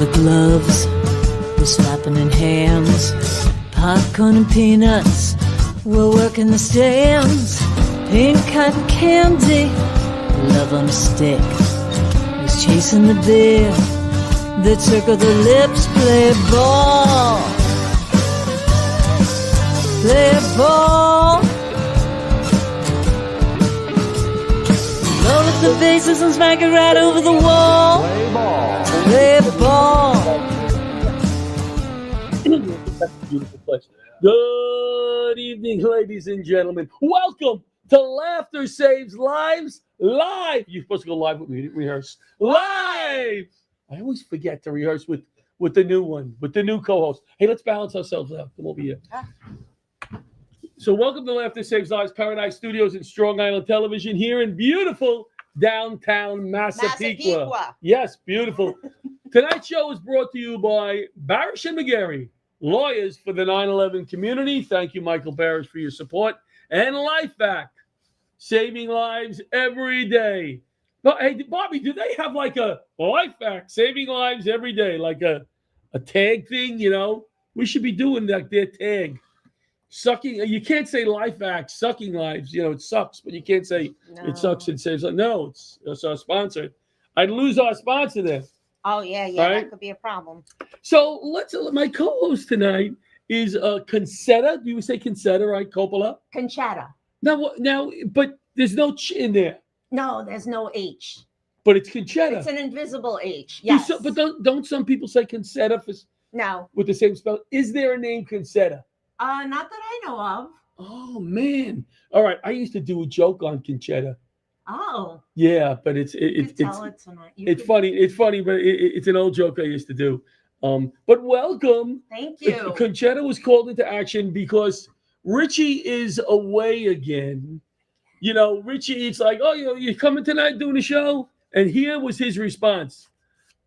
leather gloves, we're slapping in hands. Popcorn and peanuts, we're working the stands. Pink cotton candy, love on a stick. He's chasing the beer, the trick of the lips. Play ball, play ball. Roll up the bases and smack it right over the wall. Play ball. Play ball. That's a beautiful place. Good evening, ladies and gentlemen. Welcome to Laughter Saves Lives Live. You're supposed to go live with me, rehearse. Live! I always forget to rehearse with the new one, with the new co-host. Hey, let's balance ourselves out. Come over here. So welcome to Laughter Saves Lives, Paradise Studios and Strong Island Television here in beautiful downtown Massapequa. Yes, beautiful. Tonight's show is brought to you by Barasch and McGarry, lawyers for the 9/11 community. Thank you, Michael Barasch, for your support. And LifeVac, saving lives every day. No, hey, Bobby, do they have like a LifeVac, saving lives every day, like a tag thing, you know? We should be doing like their tag. Sucking, you can't say LifeVac, sucking lives, you know, it sucks, but you can't say it sucks and saves lives. No, it's our sponsor. I'd lose our sponsor there. Oh, yeah, Right? that could be a problem. So my co-host tonight is Concetta. Do you say Concetta, right? Coppola? Conchetta. Now, but there's no ch in there. No, there's no H. But it's Conchetta. It's an invisible H. Yes. But don't some people say Concetta No. with the same spell? Is there a name Concetta? Not that I know of. Oh man! All right, I used to do a joke on Conchetta. Oh. Yeah, but it's funny, but it's an old joke I used to do. But welcome. Thank you. Conchetta was called into action because Richie is away again. You know, Richie, it's like, oh, you're coming tonight doing a show? And here was his response.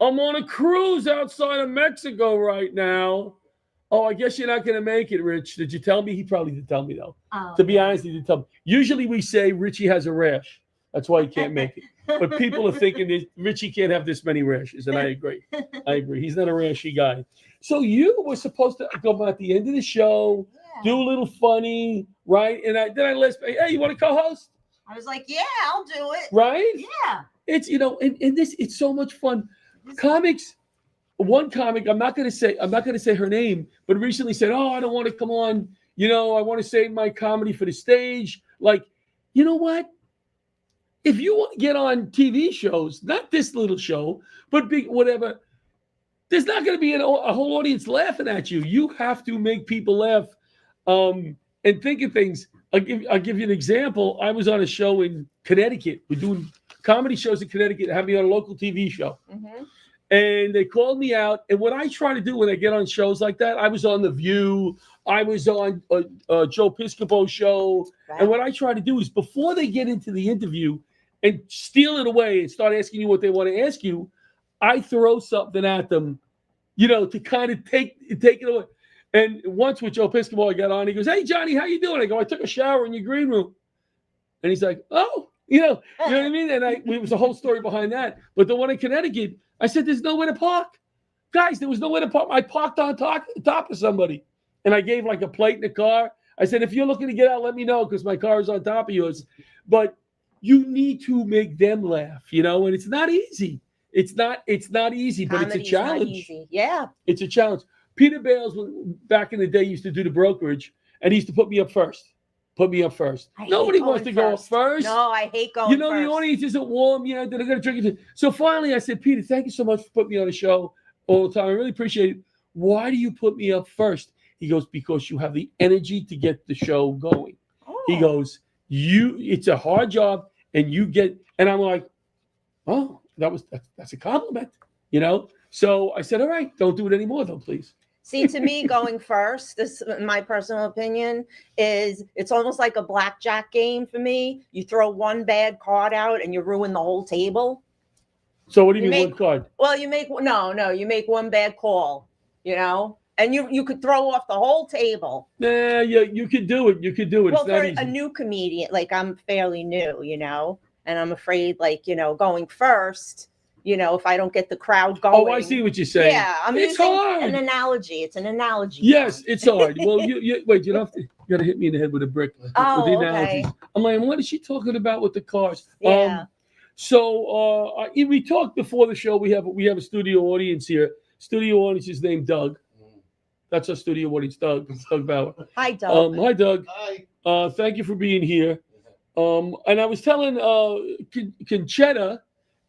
I'm on a cruise outside of Mexico right now. Oh, I guess you're not going to make it, Rich. Did you tell me? He probably didn't tell me, though. Oh. To be honest, he didn't tell me. Usually we say Richie has a rash. That's why he can't make it. But people are thinking that Richie can't have this many rashes, and I agree. He's not a rashy guy. So you were supposed to go at the end of the show, do a little funny, right? And then I list, hey, you want to co-host? I was like, yeah, I'll do it. Right? Yeah. It's, you know, and this, it's so much fun. Comics. One comic, I'm not gonna say her name, but recently said, "Oh, I don't want to come on. You know, I want to save my comedy for the stage." Like, you know what? If you want to get on TV shows, not this little show, but big whatever, there's not going to be a whole audience laughing at you. You have to make people laugh, and think of things. I'll give you an example. I was on a show in Connecticut. We're doing comedy shows in Connecticut. Had me on a local TV show. Mm-hmm. And they called me out. And what I try to do when I get on shows like that, I was on The View. I was on Joe Piscopo's show. Right. And what I try to do is before they get into the interview and steal it away and start asking you what they want to ask you, I throw something at them, you know, to kind of take it away. And once with Joe Piscopo, I got on. He goes, "Hey, Johnny, how you doing?" I go, "I took a shower in your green room." And he's like, "Oh, you know what I mean?" And it was a whole story behind that. But the one in Connecticut, I said, "There's nowhere to park." Guys, there was nowhere to park. I parked on top of somebody. And I gave like a plate in the car. I said, "If you're looking to get out, let me know because my car is on top of yours." But you need to make them laugh, you know, and it's not easy. It's not easy, but it's a challenge. Not easy. Yeah. It's a challenge. Peter Bales, back in the day, used to do the brokerage, and he used to put me up first. Nobody wants to go up first. No, I hate going first. You know, the audience isn't warm. You know, they're going to drink it. So finally, I said, "Peter, thank you so much for putting me on the show all the time. I really appreciate it. Why do you put me up first?" He goes, "Because you have the energy to get the show going." Oh. He goes, it's a hard job, and you get, and I'm like, "Oh, that's a compliment," you know? So I said, "All right, don't do it anymore though, please." See, to me, going first, this my personal opinion, is it's almost like a blackjack game for me. You throw one bad card out and you ruin the whole table. So what do you mean one card? Well, you make one bad call, you know, and you could throw off the whole table. Nah, you could do it. Well, it's for a new comedian, like I'm fairly new, you know, and I'm afraid, like, you know, going first, if I don't get the crowd going. Oh, I see what you're saying. Yeah, I'm it's using hard. an analogy. It's an analogy. Yes, it's hard. Well, wait, you don't have to. You got to hit me in the head with a brick. Oh, with the okay. analogies. I'm like, what is she talking about with the cars? Yeah. We talked before the show. We have a studio audience here. Studio audience is named Doug. That's our studio audience, Doug Bauer. Hi, Doug. Hi, Doug. Hi. Thank you for being here. And I was telling Conchetta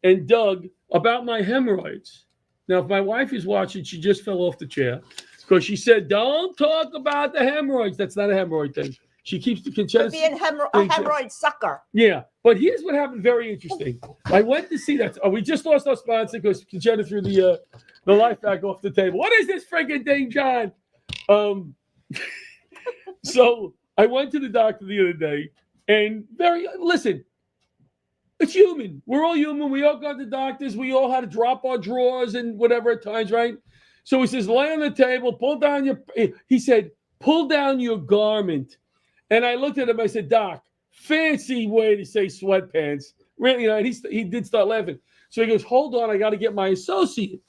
and Doug about my hemorrhoids. Now, if my wife is watching, she just fell off the chair because she said, "Don't talk about the hemorrhoids." That's not a hemorrhoid thing. She keeps the Conchetta. Being a hemorrhoid sucker. Yeah, but here's what happened. Very interesting. I went to see that. We just lost our sponsor because Conchetta threw the LifeVac off the table. What is this freaking thing, John? So I went to the doctor the other day, and listen. It's human. We're all human. We all got the doctors. We all had to drop our drawers and whatever at times, right? So he says, lay on the table, pull down your garment. And I looked at him. I said, Doc, fancy way to say sweatpants. Really, and he did start laughing. So he goes, hold on, I got to get my associate.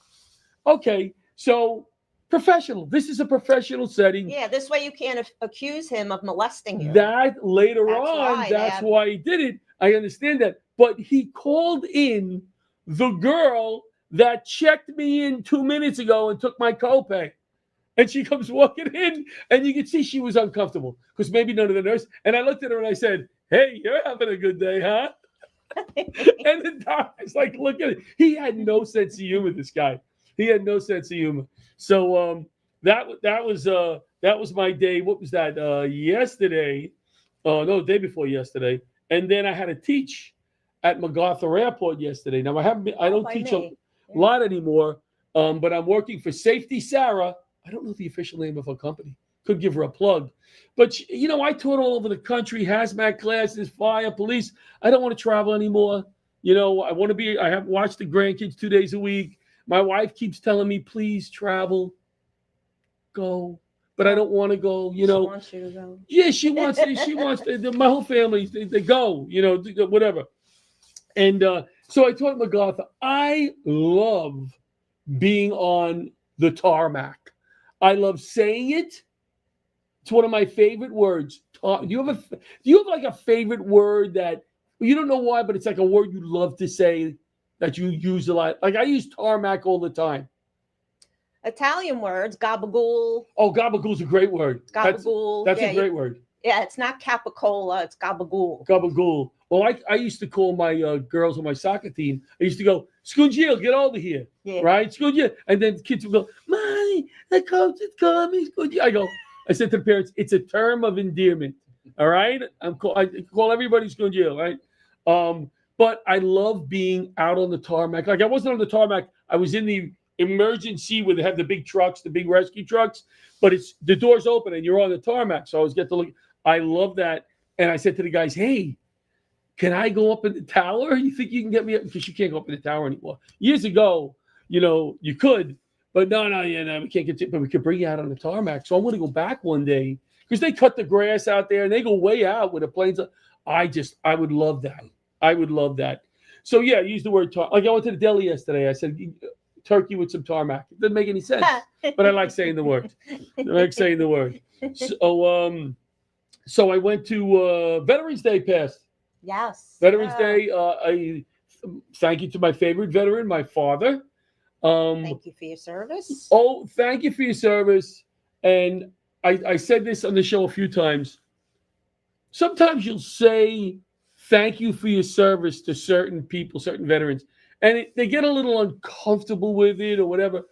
Okay, so professional. This is a professional setting. Yeah, this way you can't accuse him of molesting you. That later on, that's why he did it. I understand that. But he called in the girl that checked me in 2 minutes ago and took my copay. And she comes walking in, and you can see she was uncomfortable because maybe none of the nurse. And I looked at her and I said, "Hey, you're having a good day, huh?" And the doctor's like, "Look at it." He had no sense of humor. This guy, he had no sense of humor. So that was my day. What was that? Yesterday? No, the day before yesterday. And then I had to teach at MacArthur Airport yesterday. Now I don't teach a lot anymore, but I'm working for Safety Sarah. I don't know the official name of her company. Could give her a plug. But, I taught all over the country, hazmat classes, fire, police. I don't want to travel anymore. I have watched the grandkids 2 days a week. My wife keeps telling me, please travel. Go. But I don't want to go, She wants you to go. Yeah, she wants my whole family, they go, whatever. And so I taught MacArthur, I love being on the tarmac. I love saying it. It's one of my favorite words. Do you have like a favorite word that you don't know why, but it's like a word you love to say that you use a lot? Like I use tarmac all the time. Italian words, gabagool. Oh, gabagool's a great word. Gabagool. That's a great word. Yeah, it's not capicola, it's gabagool. Gabagool. Well, I used to call my girls on my soccer team. I used to go, Scungil, get over here. Yeah. Right? Scungil. And then the kids would go, Mommy, the coach is calling me. Scungil. I said to the parents, it's a term of endearment. All right? I call everybody Scungil, right? But I love being out on the tarmac. Like I wasn't on the tarmac. I was in the emergency where they have the big trucks, the big rescue trucks, but it's the doors open and you're on the tarmac. So I always get to look. I love that. And I said to the guys, hey, can I go up in the tower? You think you can get me up? Because you can't go up in the tower anymore. Years ago, you could, but no, we can't get to, but we could bring you out on the tarmac. So I want to go back one day because they cut the grass out there and they go way out with the planes. I would love that. I would love that. So yeah, use the word like I went to the deli yesterday. I said turkey with some tarmac. It doesn't make any sense, but I like saying the word. So I went to Veterans Day passed. Yes. Veterans Day. I thank you to my favorite veteran, my father. Thank you for your service. Oh, thank you for your service. And I said this on the show a few times. Sometimes you'll say thank you for your service to certain people, certain veterans, and they get a little uncomfortable with it or whatever.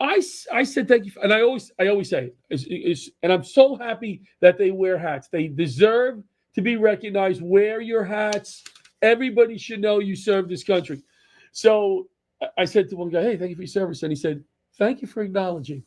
I said thank you, and I always say it. And I'm so happy that they wear hats. They deserve to be recognized. Wear your hats. Everybody should know you serve this country. So I said to one guy, hey, thank you for your service. And he said, thank you for acknowledging.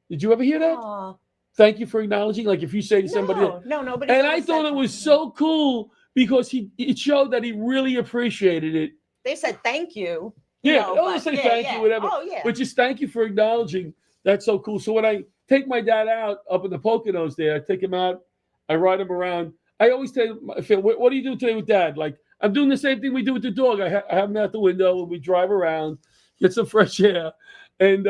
Did you ever hear that? Aww. Thank you for acknowledging. Like if you say to somebody, no, nobody. And I thought it was so cool because it showed that he really appreciated it. They said thank you. Don't say thank you, whatever. Oh, yeah. But just thank you for acknowledging. That's so cool. So when I take my dad out up in the Poconos there, I take him out, I ride him around. I always tell him, Phil, what do you do today with dad? Like I'm doing the same thing we do with the dog. I have him out the window and we drive around, get some fresh air, and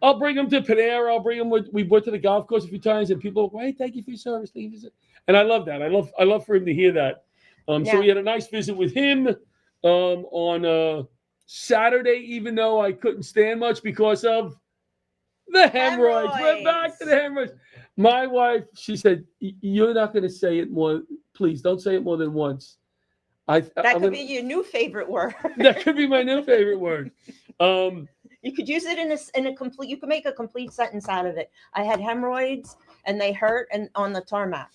I'll bring him to Panera. I'll bring him. We went to the golf course a few times, and people go, "Hey, thank you for your service. Thank you for your service." And I love that. I love for him to hear that. So we had a nice visit with him on Saturday, even though I couldn't stand much because of the hemorrhoids. We're back to the hemorrhoids. My wife, she said, "You're not going to say it more. Please don't say it more than once." That could be your new favorite word. That could be my new favorite word. You could use it in a complete. You could make a complete sentence out of it. I had hemorrhoids and they hurt, and on the tarmac.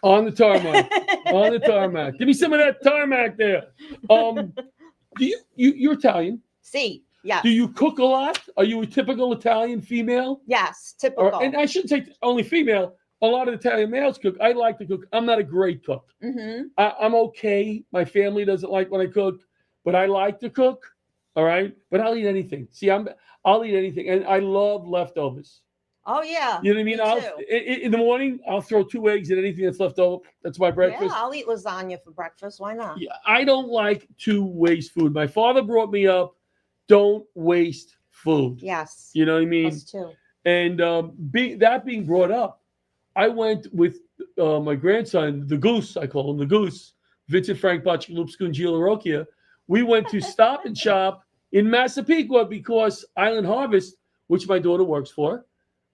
On the tarmac. On the tarmac. Give me some of that tarmac there. Do you're Italian? See, yes. Do you cook a lot? Are you a typical Italian female? Yes, typical. And I shouldn't say only female. A lot of Italian males cook. I like to cook. I'm not a great cook. Mm-hmm. I'm okay. My family doesn't like when I cook, but I like to cook. All right, but I'll eat anything. See, I'll eat anything, and I love leftovers. Oh yeah, you know what I mean. In the morning, I'll throw 2 eggs in anything that's left over. That's my breakfast. Yeah, I'll eat lasagna for breakfast. Why not? Yeah, I don't like to waste food. My father brought me up, don't waste food. Yes, you know what I mean. Us too. And being brought up, I went with my grandson, the Goose. I call him the Goose. Vincent Frank Baccialupscu and Gila Rocchia. We went to Stop and Shop in Massapequa because Island Harvest, which my daughter works for,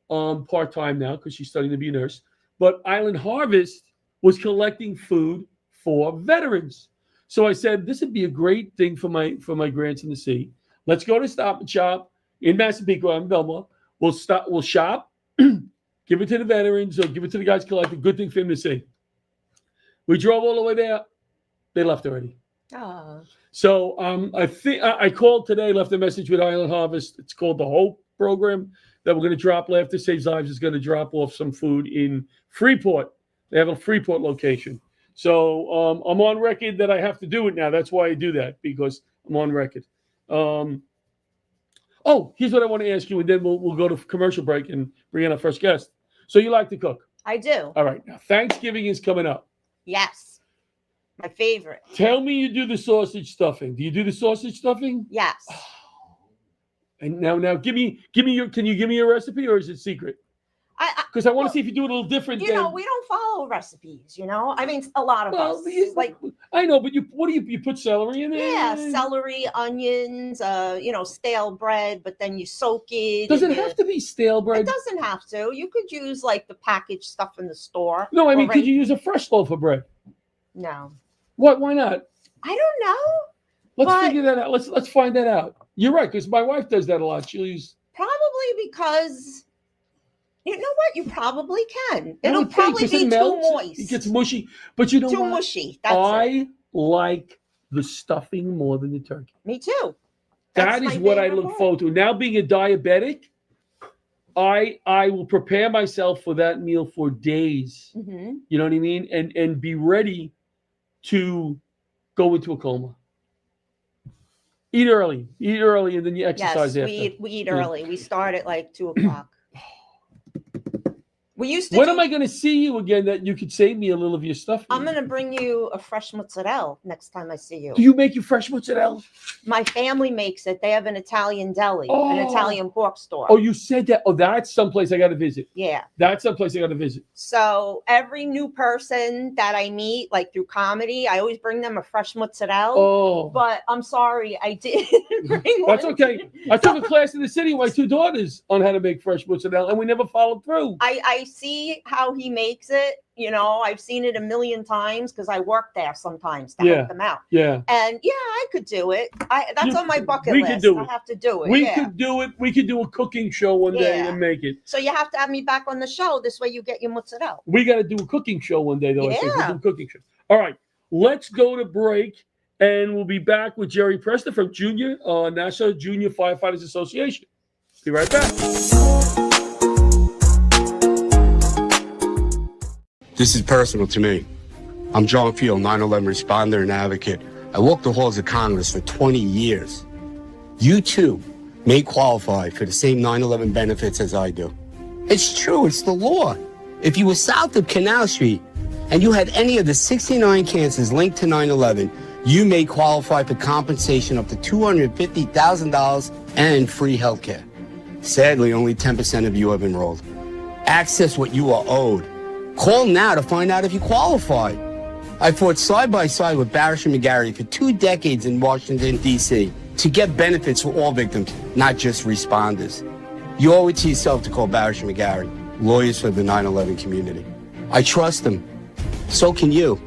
part-time now because she's studying to be a nurse, but Island Harvest was collecting food for veterans. So I said, this would be a great thing for my grandson to see. Let's go to Stop and Shop in Massapequa in Belmont. We'll shop, give it to the veterans or give it to the guys collecting. Good thing for him to see. We drove all the way there. They left already. Oh. So I think I called today, left a message with Island Harvest. It's called the Hope program that we're going to drop. Laughter Saves Lives is going to drop off some food in Freeport. They have a Freeport location. So I'm on record that I have to do it now. That's why I do that, because I'm on record. Here's what I want to ask you, and then we'll go to commercial break and bring in our first guest. So you like to cook? I do. All right. Now, Thanksgiving is coming up. Yes. My favorite. Tell me you do the sausage stuffing. Do you do the sausage stuffing? Yes. And now give me your. Can you give me your recipe, or is it secret? Because I want to see if you do it a little different. We don't follow recipes. I mean, a lot of us. Like, I know, but what do you put celery in there? Yeah, celery, onions, stale bread, but then you soak it. Does it have to be stale bread? It doesn't have to. You could use like the packaged stuff in the store. No, I mean, could you use a fresh loaf of bread? No. What? Why not? I don't know. Let's figure that out. Let's find that out. You're right, because my wife does that a lot. She'll use probably because you know what? You probably can. It'll probably be too moist. It gets mushy, but you know too what? Mushy. I like the stuffing more than the turkey. Me too. That is what I look forward to. Now, being a diabetic, I will prepare myself for that meal for days. Mm-hmm. You know what I mean? And be ready to go into a coma. Eat early, and then you exercise after. Yes, we eat early. We start at like 2:00. We used to. When am I going to see you again that you could save me a little of your stuff? I'm going to bring you a fresh mozzarella next time I see you. Do you make your fresh mozzarella? My family makes it. They have an Italian deli, an Italian pork store. Oh, you said that. Oh, that's someplace I got to visit. Yeah. That's someplace I got to visit. So every new person that I meet, like through comedy, I always bring them a fresh mozzarella. Oh. But I'm sorry, I didn't bring one. That's okay. I took a class in the city with my 2 daughters on how to make fresh mozzarella, and we never followed through. I see how he makes it. I've seen it a million times because I work there sometimes to help them out. Yeah. And I could do it. That's on my bucket list. Could do it. I have to do it. We could do it. We could do a cooking show one day and make it. So you have to have me back on the show. This way you get your mozzarella. We got to do a cooking show one day, though. Yeah. I think we'll do a cooking show. All right. Let's go to break, and we'll be back with Jerry Preston from National Junior Firefighters Association. Be right back. This is personal to me. I'm John Field, 9/11 responder and advocate. I walked the halls of Congress for 20 years. You too may qualify for the same 9/11 benefits as I do. It's true, it's the law. If you were south of Canal Street and you had any of the 69 cancers linked to 9/11, you may qualify for compensation up to $250,000 and free healthcare. Sadly, only 10% of you have enrolled. Access what you are owed. Call now to find out if you qualify. I fought side by side with Barasch and McGarry for 2 decades in Washington, D.C. to get benefits for all victims, not just responders. You owe it to yourself to call Barasch and McGarry, lawyers for the 9/11 community. I trust them. So can you.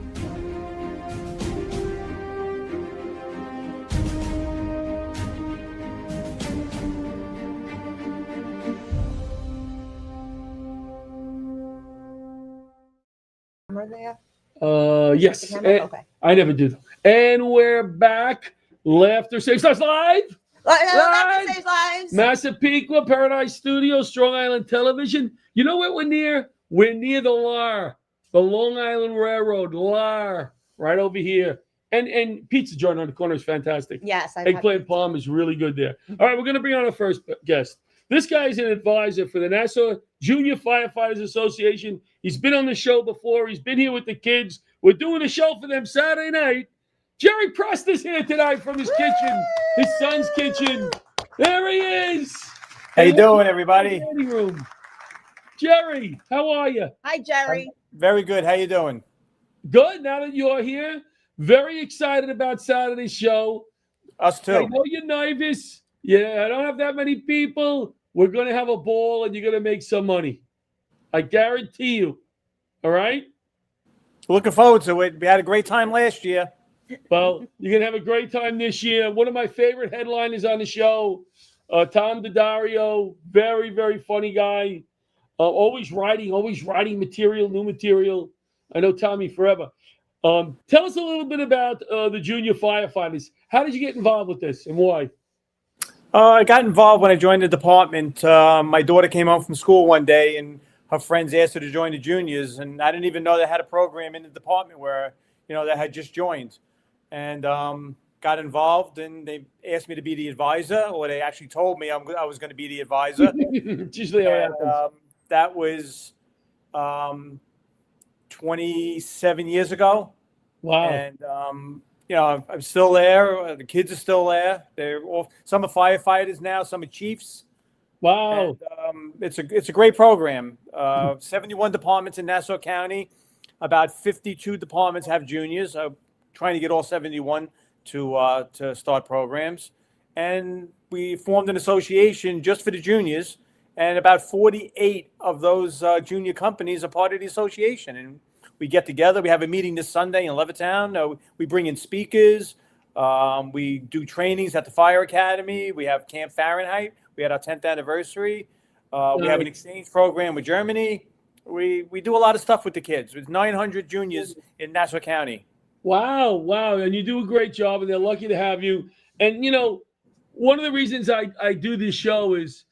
Camera there? Yes. The camera? Okay. I never do them. And we're back. Laughter Saves Us Live. Laughter Saves Lives. Massapequa, Paradise Studios, Strong Island Television. You know what we're near? We're near the LAR, the Long Island Railroad, LAR, right over here. And pizza joint on the corner is fantastic. Yes. Eggplant palm is really good there. All right, we're going to bring on our first guest. This guy is an advisor for the Nassau Junior Firefighters Association. He's been on the show before. He's been here with the kids. We're doing a show for them Saturday night. Jerry Presta's here tonight from his kitchen, his son's kitchen. There he is. How you doing, everybody? Room. Jerry, how are you? Hi, Jerry. Very good. How you doing? Good. Now that you're here, very excited about Saturday's show. Us too. I know you're nervous. Yeah, I don't have that many people. We're going to have a ball, and you're going to make some money. I guarantee you. All right? Looking forward to it. We had a great time last year. Well, you're going to have a great time this year. One of my favorite headliners on the show, Tom DiDario, very, very funny guy. Always writing material, new material. I know Tommy forever. Tell us a little bit about the junior firefighters. How did you get involved with this and why? I got involved when I joined the department. My daughter came home from school one day, and her friends asked her to join the juniors, and I didn't even know they had a program in the department where, they had just joined. And got involved, and they asked me to be the advisor, or they actually told me I was going to be the advisor. It's usually how it happens. That was 27 years ago. Wow. And, I'm still there. The kids are still there. Some are firefighters now, some are chiefs. Wow. And, it's a great program. 71 departments in Nassau County. About 52 departments have juniors. I'm trying to get all 71 to start programs. And we formed an association just for the juniors. And about 48 of those junior companies are part of the association. And we get together. We have a meeting this Sunday in Levittown. We bring in speakers. We do trainings at the Fire Academy. We have Camp Fahrenheit. We had our 10th anniversary. We have an exchange program with Germany. We do a lot of stuff with the kids. With 900 juniors in Nassau County. Wow. And you do a great job, and they're lucky to have you. And, one of the reasons I do this show is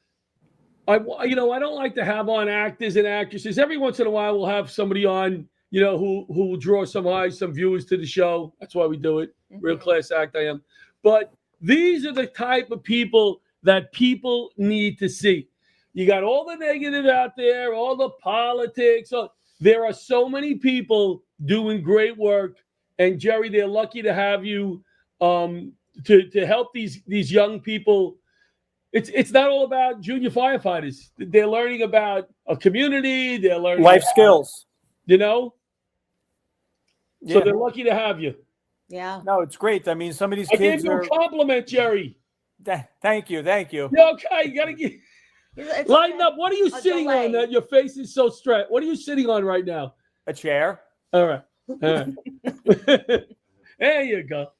I don't like to have on actors and actresses. Every once in a while, we'll have somebody on, who will draw some eyes, some viewers to the show. That's why we do it. Real class act I am. But these are the type of people that people need to see. You got all the negative out there, all the politics. There are so many people doing great work. And Jerry, they're lucky to have you to help these young people. It's not all about junior firefighters. They're learning about a community. They're learning life skills. So they're lucky to have you. Yeah. No, it's great. I mean, some of these I kids gave you a compliment, Jerry. Thank you. Yeah, okay, you gotta get lighten up. What are you sitting on that your face is so straight? What are you sitting on right now? A chair. All right. There you go.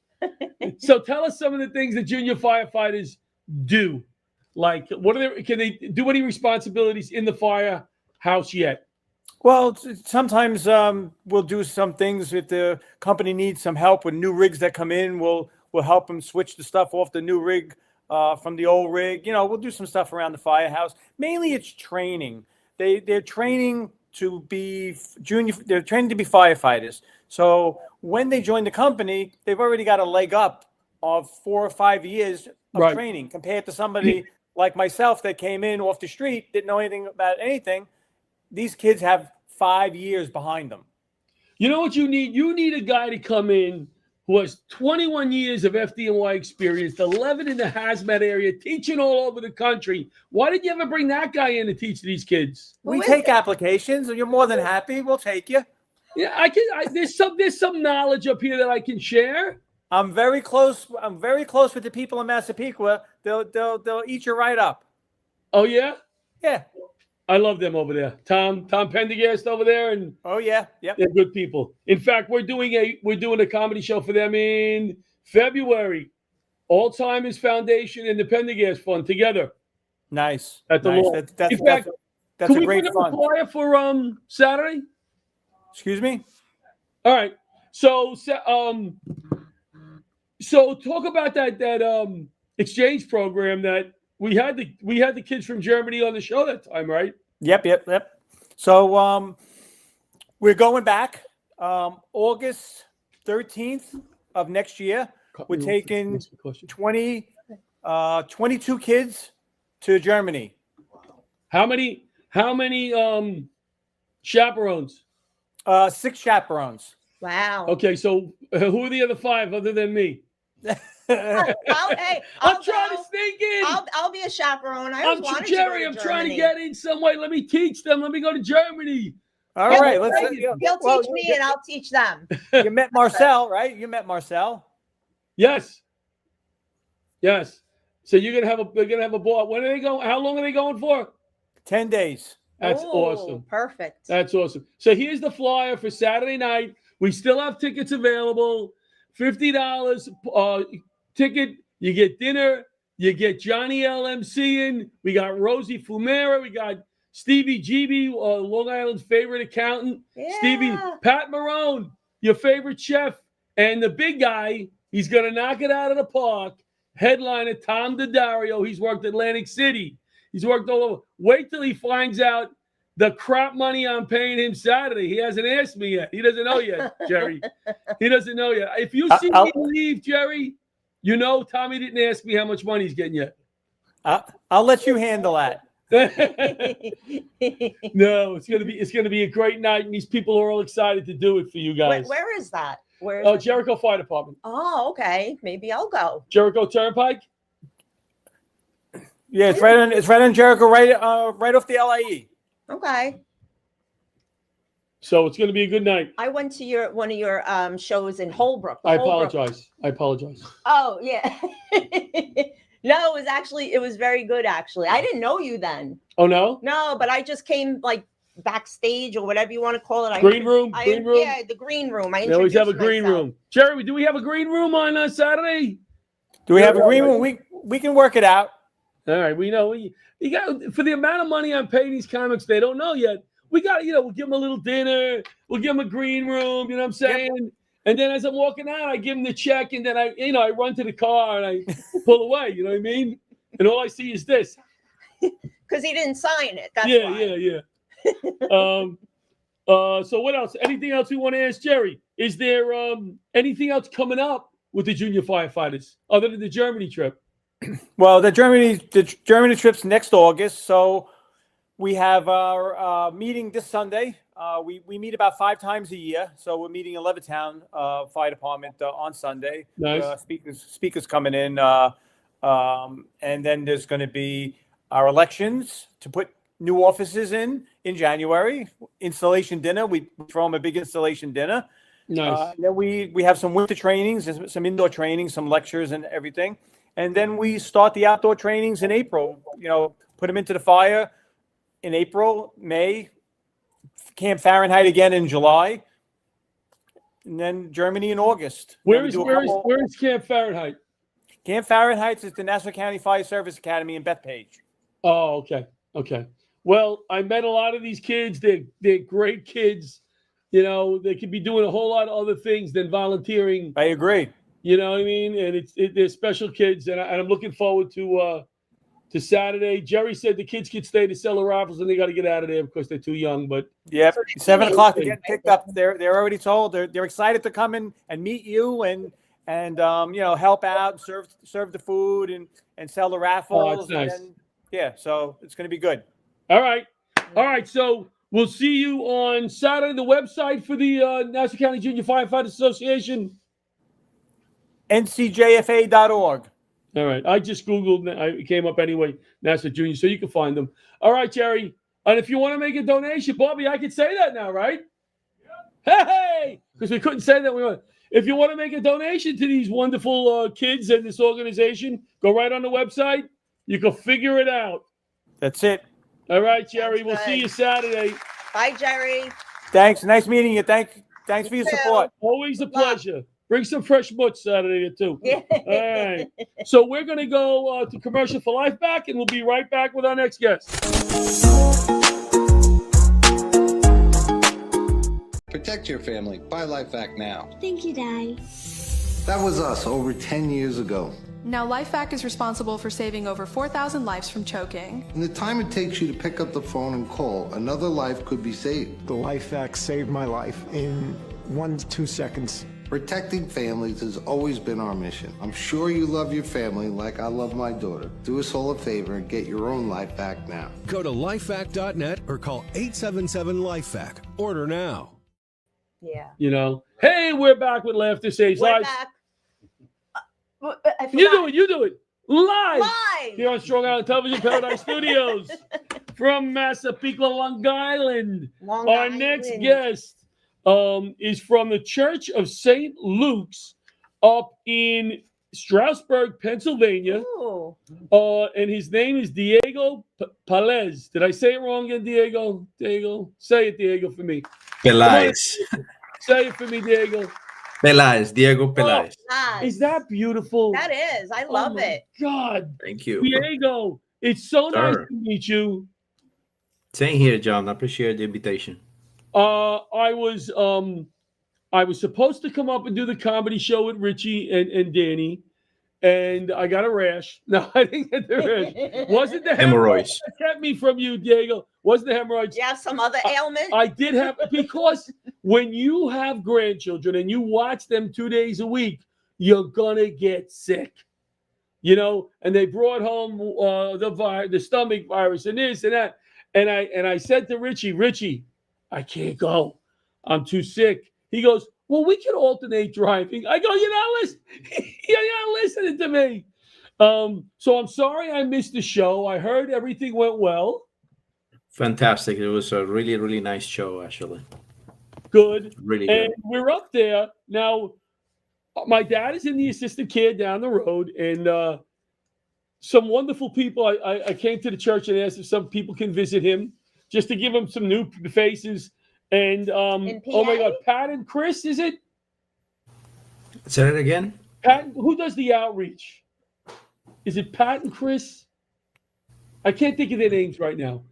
So tell us some of the things that junior firefighters do. Like, can they do any responsibilities in the firehouse yet? Well, sometimes we'll do some things if the company needs some help with new rigs that come in. We'll help them switch the stuff off the new rig from the old rig. We'll do some stuff around the firehouse. Mainly, it's training. They're training to be junior. They're training to be firefighters. So when they join the company, they've already got a leg up of 4 or 5 years of training compared to somebody like myself that came in off the street, didn't know anything about anything. These kids have 5 years behind them. You know what you need? You need a guy to come in who has 21 years of FDNY experience, 11 in the hazmat area, teaching all over the country. Why did you ever bring that guy in to teach these kids? We take applications, and you're more than happy. We'll take you. Yeah, there's some knowledge up here that I can share. I'm very close with the people in Massapequa. They'll eat you right up. Oh yeah? Yeah. I love them over there. Tom Pendergast over there, and Oh yeah. Yep. they're good people. In fact, we're doing a comedy show for them in February. Alzheimer's Foundation and the Pendergast Fund together. Nice. At the nice. law. That's In fact, that's can a we great put up fun. a flyer for Saturday? Excuse me. All right. So talk about that exchange program that we had the kids from Germany on the show that time, right? Yep. So we're going back August 13th of next year. We're taking 22 kids to Germany. How many chaperones? 6 chaperones. Wow. Okay, so who are the other 5 other than me? Hey, I'm trying to sneak in. I'll be a chaperone. I always wanted Jerry. to I'm go to trying to Germany. get in some way. Let me teach them. Let me go to Germany. All He'll- right. Let's. He'll teach me and I'll teach them. You met Marcel, right? You met Marcel. Yes. So they're gonna have a ball. When are they going? How long are they going for? 10 days. That's Ooh, awesome. Perfect. That's awesome. So here's the flyer for Saturday night. We still have tickets available. $50 ticket. You get dinner. You get Johnny LMC in. We got Rosie Fumera. We got Stevie GB, Long Island's favorite accountant. Yeah. Pat Marone, your favorite chef. And the big guy, he's going to knock it out of the park. Headliner Tom DiDario. He's worked Atlantic City. He's worked all over. Wait till he finds out the crap money I'm paying him Saturday. He hasn't asked me yet. He doesn't know yet, Jerry. He doesn't know yet. If you see me leave, Jerry, you know Tommy didn't ask me how much money he's getting yet. I'll let you handle that. No, it's gonna be a great night, and these people are all excited to do it for you guys. Where is that? Where is it? Jericho Fire Department. Oh, okay. Maybe I'll go. Jericho Turnpike. Yeah, it's right on Jericho, right off the LIE. Okay. So it's going to be a good night. I went to one of your shows in Holbrook. I apologize. Oh, yeah. No, it was very good, actually. I didn't know you then. Oh, no? No, but I just came like backstage or whatever you want to call it. Green room? Yeah, the green room. They always have a green room. Jerry, do we have a green room on Saturday? Do we have a green room? We can work it out. All right, we know. You got, for the amount of money I'm paying these comics, they don't know yet. We got, we'll give them a little dinner. We'll give them a green room. You know what I'm saying? Yep. And then as I'm walking out, I give them the check, and then I run to the car and I pull away. You know what I mean? And all I see is this. Because he didn't sign it. That's why. So what else? Anything else we want to ask Jerry? Is there anything else coming up with the junior firefighters other than the Germany trip? Well, the Germany trip's next August, so we have our meeting this Sunday. We meet about 5 times a year, so we're meeting in Levittown Fire Department on Sunday. Nice. Speakers coming in, and then there's going to be our elections to put new offices in January. Installation dinner. We throw them a big installation dinner. Nice. Then we have some winter trainings, some indoor trainings, some lectures, and everything. And then we start the outdoor trainings in April. Put them into the fire in April, May. Camp Fahrenheit again in July, and then Germany in August. Where is Camp Fahrenheit? Camp Fahrenheit is the Nassau County Fire Service Academy in Bethpage. Oh, okay. Well, I met a lot of these kids. They're great kids. They could be doing a whole lot of other things than volunteering. I agree. You know what I mean? And they're special kids, and I'm looking forward to Saturday. Jerry said the kids could stay to sell the raffles, and they got to get out of there because they're too young. But 7 o'clock to get picked up. They're already told. They're excited to come in and meet you and help out, serve the food and sell the raffles. Oh, that's nice. So it's going to be good. All right. So we'll see you on Saturday. The website for the Nassau County Junior Firefighters Association. ncjfa.org. All right. I just Googled, it came up anyway, NASA Junior, so you can find them. All right, Jerry. And if you want to make a donation, Bobby, I can say that now, right? Hey! Because we couldn't say that. If you want to make a donation to these wonderful kids and this organization, go right on the website. You can figure it out. That's it. All right, Jerry. That's We'll good. see you Saturday. Bye, Jerry. Thanks. Nice meeting you. Thanks for your too. support. Always a pleasure. Bring some fresh mutts Saturday, too. Yeah. All right. So we're going to go to commercial for LifeVac, and we'll be right back with our next guest. Protect your family. Buy LifeVac now. Thank you, Daddy. That was us over 10 years ago. Now, LifeVac is responsible for saving over 4,000 lives from choking. In the time it takes you to pick up the phone and call, another life could be saved. The LifeVac saved my life in 1 to 2 seconds. Protecting families has always been our mission. I'm sure you love your family like I love my daughter. Do us all a favor and get your own LifeVac now. Go to lifevac.net or call 877-LifeVac. Order now. Yeah. You know, hey, we're back with Laughter Saves We're Lives. back. You do it. Live. Live. Here on Strong Island Television Paradise Studios from Massapequa, Long Island. Long Our Island. next guest is from the Church of St. Luke's up in Strasburg, Pennsylvania. Ooh. And his name is Diego Palez. Did I say it wrong again, Diego? Diego? Say it, Diego, for me. Peláez. Say it for me, Diego. Peláez, Diego Peláez. Nice. Is that beautiful? That is. I love my it. God. Thank you. Diego, it's so nice Sure. to meet you. Same here, John. I appreciate the invitation. I was supposed to come up and do the comedy show with Richie and Danny, and I got a rash. No, I didn't get the rash. Wasn't the hemorrhoids that kept me from you, Diego? Wasn't the hemorrhoids? You have some other ailment? I did have, because when you have grandchildren and you watch them 2 days a week, you're gonna get sick. You know, and they brought home the stomach virus and this and that. And I said to Richie, I can't go. I'm too sick. He goes, well, we can alternate driving. I go, you're not listening to me. So I'm sorry I missed the show. I heard everything went well. Fantastic. It was a really, really nice show, actually. Good. Really good. And we're up there. Now, my dad is in the assisted care down the road, and some wonderful people. I came to the church and asked if some people can visit him, just to give him some new faces. And oh my God, Pat and Chris, is it? Say it again. Pat, who does the outreach? Is it Pat and Chris? I can't think of their names right now.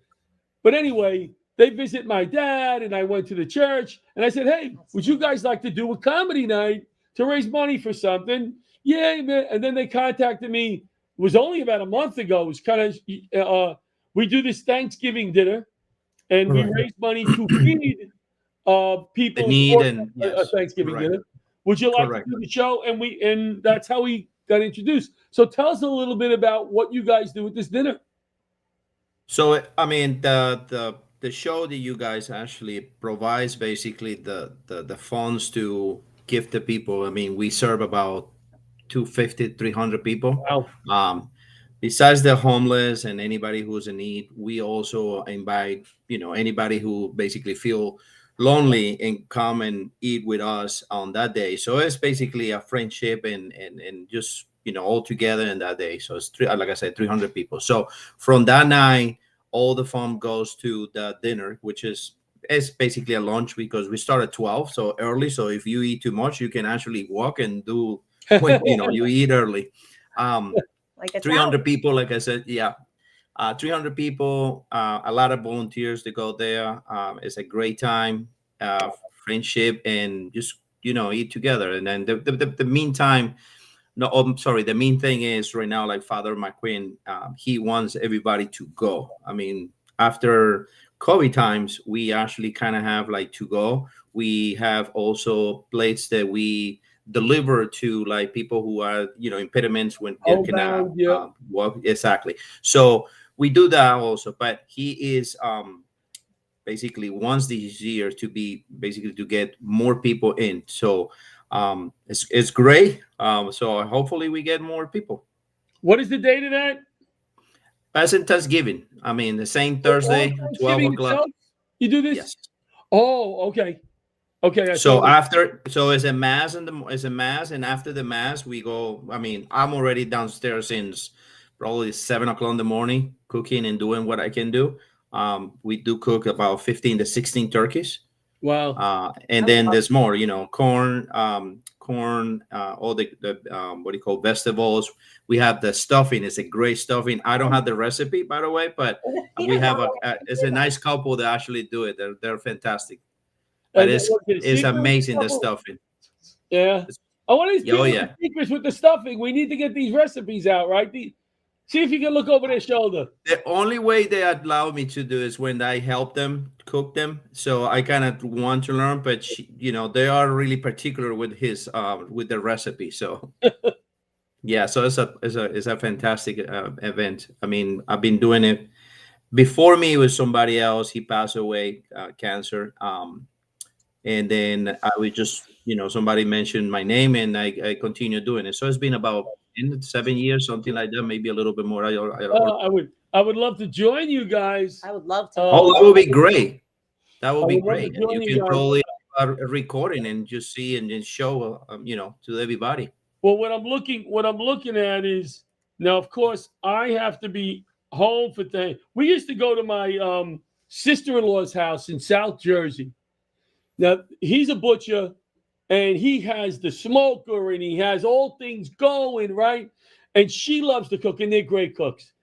But anyway, they visit my dad, and I went to the church, and I said, hey, would you guys like to do a comedy night to raise money for something? Yeah, man. And then they contacted me. It was only about a month ago. It was kind of, we do this Thanksgiving dinner, and we raise money to feed people a Thanksgiving dinner. Would you like to do the show? And that's how we got introduced. So tell us a little bit about what you guys do with this dinner. So, I mean, the show that you guys actually provides basically the funds to give to people. I mean, we serve about 250, 300 people. Wow. Besides the homeless and anybody who's in need, we also invite, anybody who basically feel lonely and come and eat with us on that day. So it's basically a friendship and just, all together in that day. So it's like I said, 300 people. So from that night, all the fun goes to the dinner, which is basically a lunch, because we start at 12, so early. So if you eat too much, you can actually walk and do, you eat early. Like 300 people, like I said, 300 people, a lot of volunteers to go there. It's a great time, friendship, and just, eat together. And then the meantime, the main thing is right now, like Father McQueen, he wants everybody to go. I mean, after COVID times, we actually kind of have like to go. We have also plates that we deliver to like people who are, impediments when they cannot walk. Exactly. So we do that also, but he is basically wants this year to be basically to get more people in. So it's great. So hopefully we get more people. What is the date of that? That's in Thanksgiving. I mean, the same Thursday, 12 Thanksgiving o'clock. itself? You do this? Yes. Oh, okay. Okay. So it's a mass and after the mass we go. I mean, I'm already downstairs since probably 7 o'clock in the morning, cooking and doing what I can do. We do cook about 15 to 16 turkeys. Wow. And then there's more, corn, all the what do you call vegetables. We have the stuffing. It's a great stuffing. I don't have the recipe, by the way, but we have it's a nice couple that actually do it. They're fantastic. But it's amazing, the stuffing. Yeah. I want these people yeah. secrets with the stuffing. We need to get these recipes out, right? See if you can look over their shoulder. The only way they allow me to do is when I help them cook them. So I kind of want to learn, but they are really particular with with the recipe. So yeah, so it's a fantastic event. I mean, I've been doing it before me. It was somebody else. He passed away, cancer. And then I would just, somebody mentioned my name and I continue doing it. So it's been about 7 years, something like that, maybe a little bit more. I would love to join you guys. I would love to. That would be great. That would be would love to great. join You you can guys. probably recording and just see and then show, to everybody. Well, what I'm looking at is now, of course, I have to be home for things. We used to go to my sister-in-law's house in South Jersey. Now, he's a butcher, and he has the smoker, and he has all things going, right? And she loves to cook, and they're great cooks.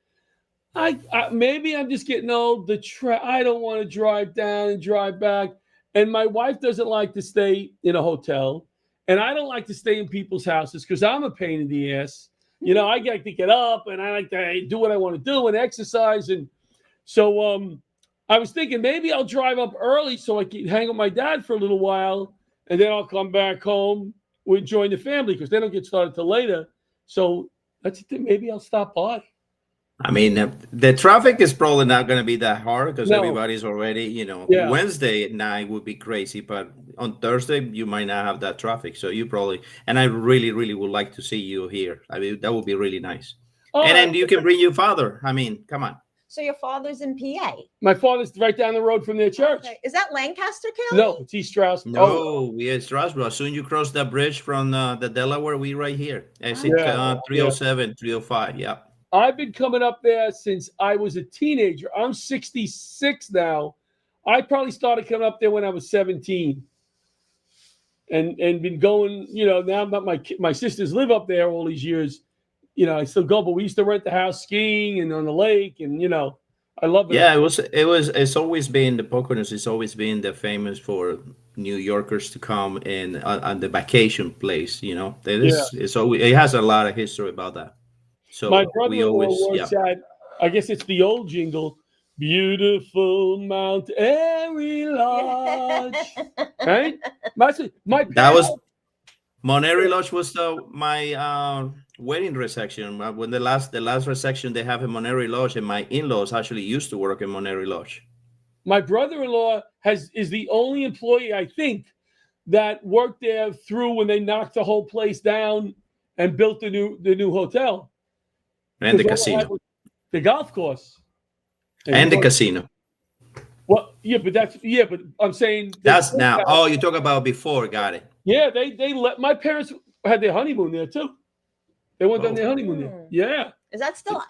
I maybe I'm just getting old. I don't want to drive down and drive back. And my wife doesn't like to stay in a hotel, and I don't like to stay in people's houses because I'm a pain in the ass. I like to get up, and I like to do what I want to do and exercise. And so I was thinking maybe I'll drive up early so I can hang with my dad for a little while, and then I'll come back home. We'll join the family because they don't get started till later. So maybe I'll stop by. I mean, the traffic is probably not going to be that hard because everybody's already, Yeah. Wednesday night would be crazy, but on Thursday you might not have that traffic. So you probably, and I really, really would like to see you here. I mean, that would be really nice. And then you can bring your father. I mean, come on. So your father's in PA? My father's right down the road from their church. Okay. Is that Lancaster County? No, it's East Strasburg. No, we are Strasbourg. As soon as you cross that bridge from the Delaware, we right here. Exit 307, 305. Yeah. I've been coming up there since I was a teenager. I'm 66 now. I probably started coming up there when I was 17. And been going, now that my sisters live up there all these years, I still go, but we used to rent the house skiing and on the lake and, I love it. Yeah, it's always been, the Poconos has always been the famous for New Yorkers to come and on the vacation place, it has a lot of history about that. So my brother-in-law works at, I guess it's the old jingle, beautiful Mount Airy Lodge, right? That was Mount Airy Lodge was my wedding reception. When the last reception they have in Mount Airy Lodge, and my in-laws actually used to work in Mount Airy Lodge. My brother-in-law is the only employee I think that worked there through when they knocked the whole place down and built the new hotel. And the casino. The golf course. And the casino. Well, but I'm saying that's now. Oh, you talk about before, got it. Yeah, they let my parents had their honeymoon there too. They went on their honeymoon there. Yeah. Is that still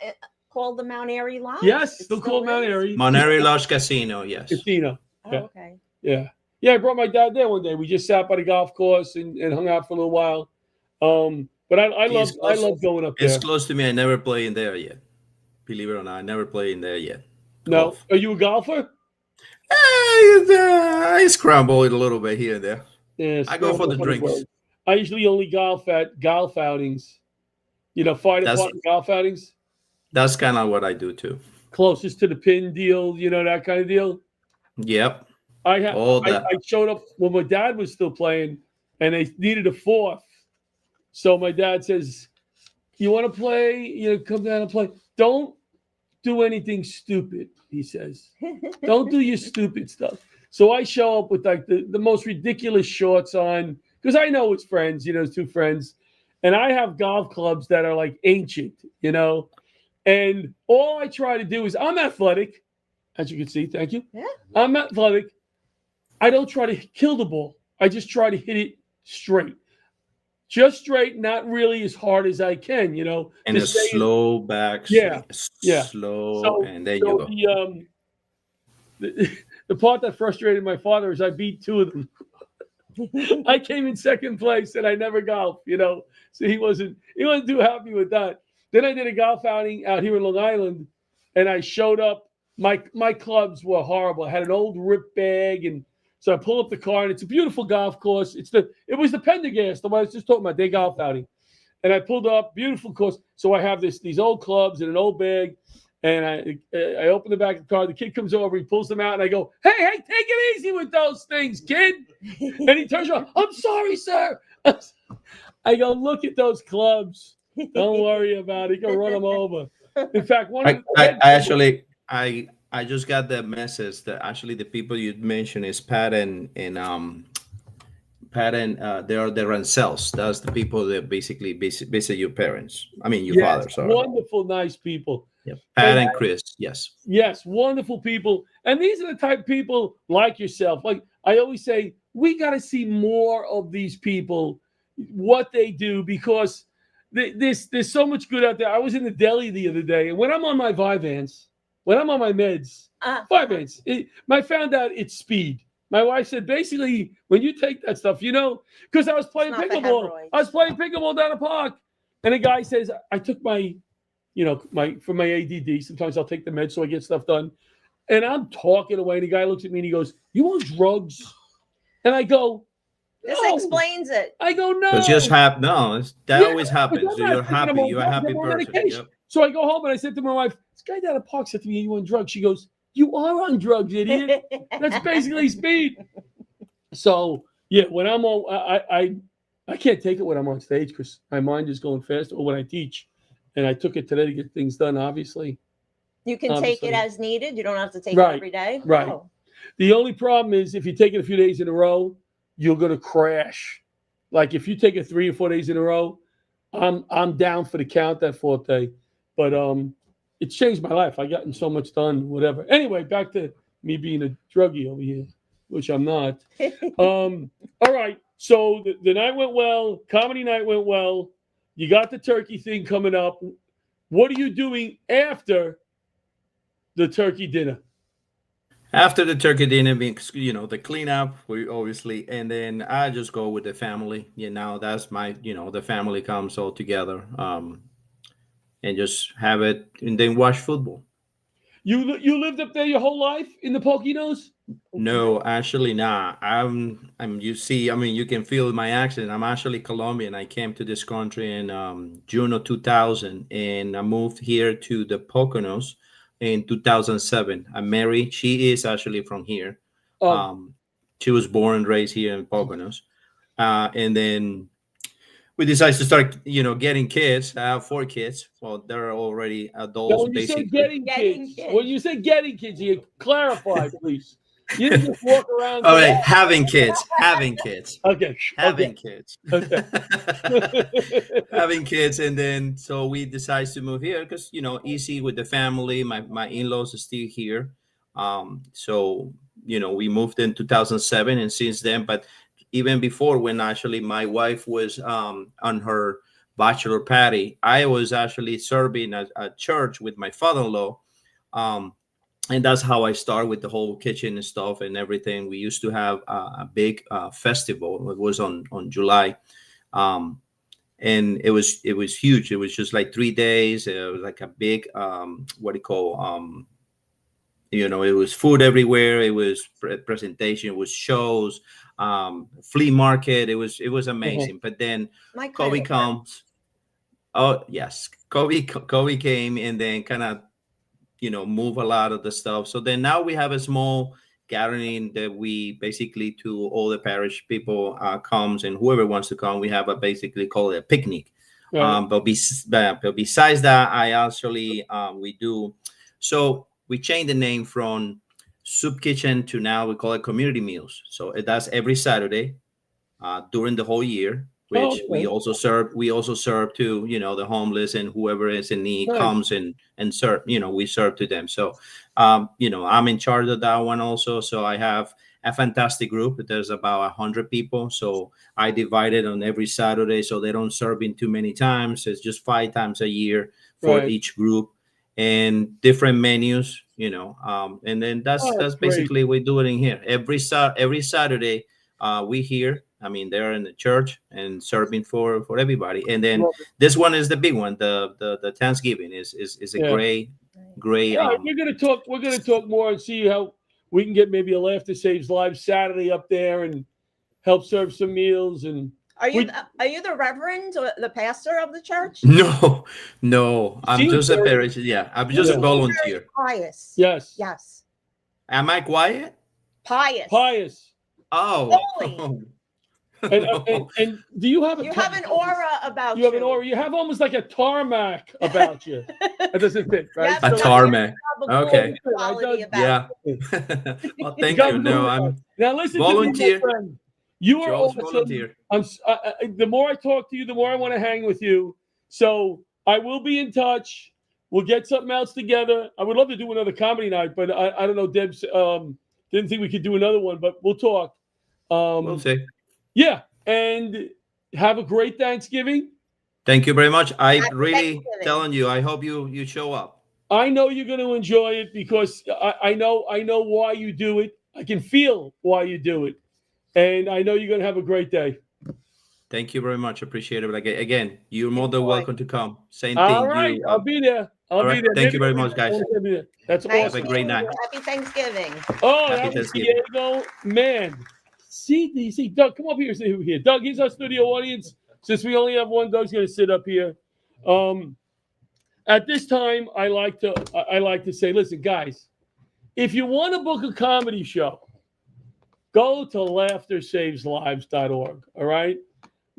called the Mount Airy Lodge? Yes, still called Mount Airy. Mount Airy Lodge Casino, yes. Casino. Oh, yeah. okay. Yeah. Yeah, I brought my dad there one day. We just sat by the golf course and hung out for a little while. But I love going up there. It's close to me. I never played in there yet. Believe it or not, I never played in there yet. No. Golf. Are you a golfer? I scramble it a little bit here and there. Yeah, I go for the drinks. I usually only golf at golf outings. Fire department golf outings. That's kind of what I do too. Closest to the pin deal, that kind of deal. Yep. I showed up when my dad was still playing, and they needed a fourth. So my dad says, "You want to play? Come down and play. Don't do anything stupid," he says. "Don't do your stupid stuff." So I show up with like the most ridiculous shorts on, because I know his friends, his two friends, and I have golf clubs that are like ancient, and all I try to do is I'm athletic, as you can see. Thank you. Yeah. I'm athletic. I don't try to kill the ball. I just try to hit it straight. Just straight, not really as hard as I can, And a slow back swing. Yeah. Slow, and then you go. The part that frustrated my father is I beat two of them. I came in second place and I never golfed, so he wasn't too happy with that. Then I did a golf outing out here in Long Island, and I showed up. My clubs were horrible. I had an old rip bag, and so I pull up the car, and it's a beautiful golf course. It was the Pendergast, the one I was just talking about, day golf outing. And I pulled up, beautiful course. So I have these old clubs in an old bag, and I open the back of the car. The kid comes over, he pulls them out, and I go, hey, take it easy with those things, kid. And he turns around, I'm sorry, sir. I go, look at those clubs. Don't worry about it. You can run them over. In fact, I just got the message that actually the people you mentioned is Pat and they are the Rancells. That's the people that basically visit your parents. I mean, your father. Sorry. Wonderful, nice people. Yeah. Pat and Chris. Yes. Yes, wonderful people. And these are the type of people like yourself. Like I always say, we got to see more of these people, what they do, because there's so much good out there. I was in the deli the other day, and when I'm on my Vyvanse, when I'm on my meds, Vyvanse, I found out it's speed. My wife said, basically, when you take that stuff, because I was playing pickleball. I was playing pickleball down the park, and a guy says, I took my for my ADD. Sometimes I'll take the meds so I get stuff done. And I'm talking away, and the guy looks at me and he goes, you on drugs? And I go, this explains it. I go, no. It's just happen. No, that always happens. So you're happy. You're a happy person. Yep. So I go home and I said to my wife, this guy down the park said to me, you on drugs? She goes, you are on drugs, idiot. That's basically speed. So yeah, when I'm on, I can't take it when I'm on stage because my mind is going fast, or when I teach. And I took it today to get things done, obviously. You can take it as needed. You don't have to take it every day. Right. Oh. The only problem is if you take it a few days in a row, you're going to crash. Like if you take it 3 or 4 days in a row, I'm down for the count that fourth day. But it's changed my life. I gotten so much done, whatever. Anyway, back to me being a druggie over here, which I'm not. All right. So the night went well. Comedy night went well. You got the turkey thing coming up. What are you doing after the turkey dinner? After the turkey dinner, the cleanup, we obviously, and then I just go with the family. That's my, the family comes all together, and just have it, and then watch football. You lived up there your whole life in the Poconos? No, actually not. You see, I mean, you can feel my accent. I'm actually Colombian. I came to this country in June of 2000, and I moved here to the Poconos in 2007. I'm married. She is actually from here. She was born and raised here in Poconos. And then we decided to start, getting kids. I have 4 kids. Well, they're already adults. Now, when you say getting kids, when you say getting kids, you clarify, please. You didn't just walk around. All right, having kids. Okay. Having kids. Okay. Having kids, and then so we decided to move here because easy with the family. My in-laws are still here. So we moved in 2007, and since then, but even before, when actually my wife was on her bachelor party, I was actually serving at a church with my father-in-law. And that's how I started with the whole kitchen and stuff and everything. We used to have a big festival. It was on July. And it was huge. It was just like 3 days. It was like a big, it was food everywhere. It was presentation. It was shows, flea market. It was amazing. But then COVID comes. Oh yes, COVID came and then kind of move a lot of the stuff. So then now we have a small gathering that we basically to all the parish people comes, and whoever wants to come, we have a basically call it a picnic. Right. But besides that, I actually we do. So we changed the name from Soup Kitchen to now we call it Community Meals. So that's every Saturday. during the whole year, which we also serve. We also serve to the homeless and whoever is in need comes and serve. We serve to them. So I'm in charge of that one also. So I have a fantastic group. There's about 100 people. So I divide it on every Saturday, so they don't serve in too many times. It's just 5 times a year for each group, and different menus. And then that's basically we do it in here every Saturday. We here. I mean, they're in the church and serving for everybody. And then this one is the big one. The Thanksgiving is a great. We're gonna talk more and see how we can get maybe a Laughter Saves Lives Saturday up there and help serve some meals. And are you the reverend or the pastor of the church? No. I'm just a parish. Yeah, I'm just a volunteer. Pious. Yes. Am I quiet? Pious. Oh. Holy. And do you have have an aura about you? You have an aura. You have almost like a tarmac about you. That doesn't fit, right? A tarmac. Okay. Yeah. Well, thank you. No, now listen volunteer. To me, my friend. You are awesome. Volunteer. The more I talk to you, the more I want to hang with you. So I will be in touch. We'll get something else together. I would love to do another comedy night, but I don't know. Deb's didn't think we could do another one, but we'll talk. We'll see. Yeah, and have a great Thanksgiving. Thank you very much. I really telling you, I hope you show up. I know you're going to enjoy it because I know why you do it. I can feel why you do it, and I know you're going to have a great day. Thank you very much. Appreciate it. Again, you're more than welcome to come. Same thing. All right, I'll be there. I'll be there. Thank you very much, guys. That's awesome. Have a great night. Happy Thanksgiving. Oh, that was Diego, man. See, Doug, come up here. See here. Doug, here's our studio audience. Since we only have one, Doug's going to sit up here. At this time, I like to say, listen, guys, if you want to book a comedy show, go to LaughterSavesLives.org. All right.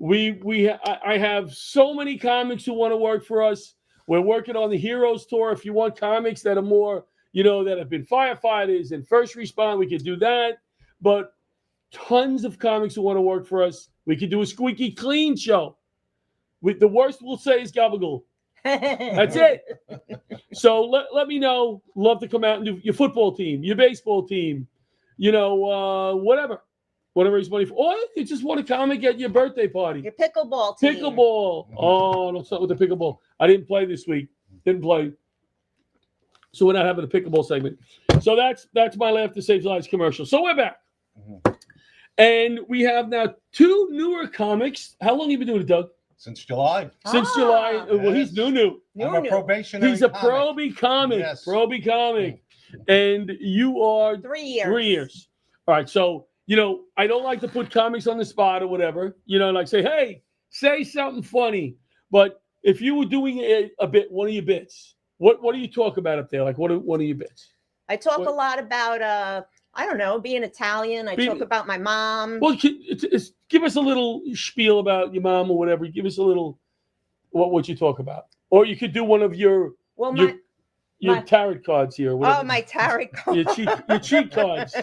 I have so many comics who want to work for us. We're working on the Heroes Tour. If you want comics that are more, that have been firefighters and first respond, we could do that. But tons of comics who want to work for us. We could do a squeaky clean show. The worst we'll say is gabagool. That's it. So let me know. Love to come out and do your football team, your baseball team, whatever he's money for. Or you just want a comic at your birthday party. Your pickleball team. Pickleball. Oh, don't start with the pickleball. I didn't play this week. Didn't play. So we're not having a pickleball segment. So that's my Laughter Saves Lives commercial. So we're back. And we have now 2 newer comics. How long have you been doing it, Doug? Since July. Since July. Well, he's new. I'm a probationary He's a comic. probie comic. Yes. Probie comic. And you are 3 years. 3 years. All right. So, I don't like to put comics on the spot or whatever. Like say, hey, say something funny. But if you were doing a bit, one of your bits, what do you talk about up there? Like, what are your bits? I talk a lot about I don't know, being Italian. I talk about my mom. Well, give us a little spiel about your mom or whatever. Give us a little what you talk about. Or you could do one of your tarot cards here. Whatever. Oh, my tarot cards. Your cheat cards.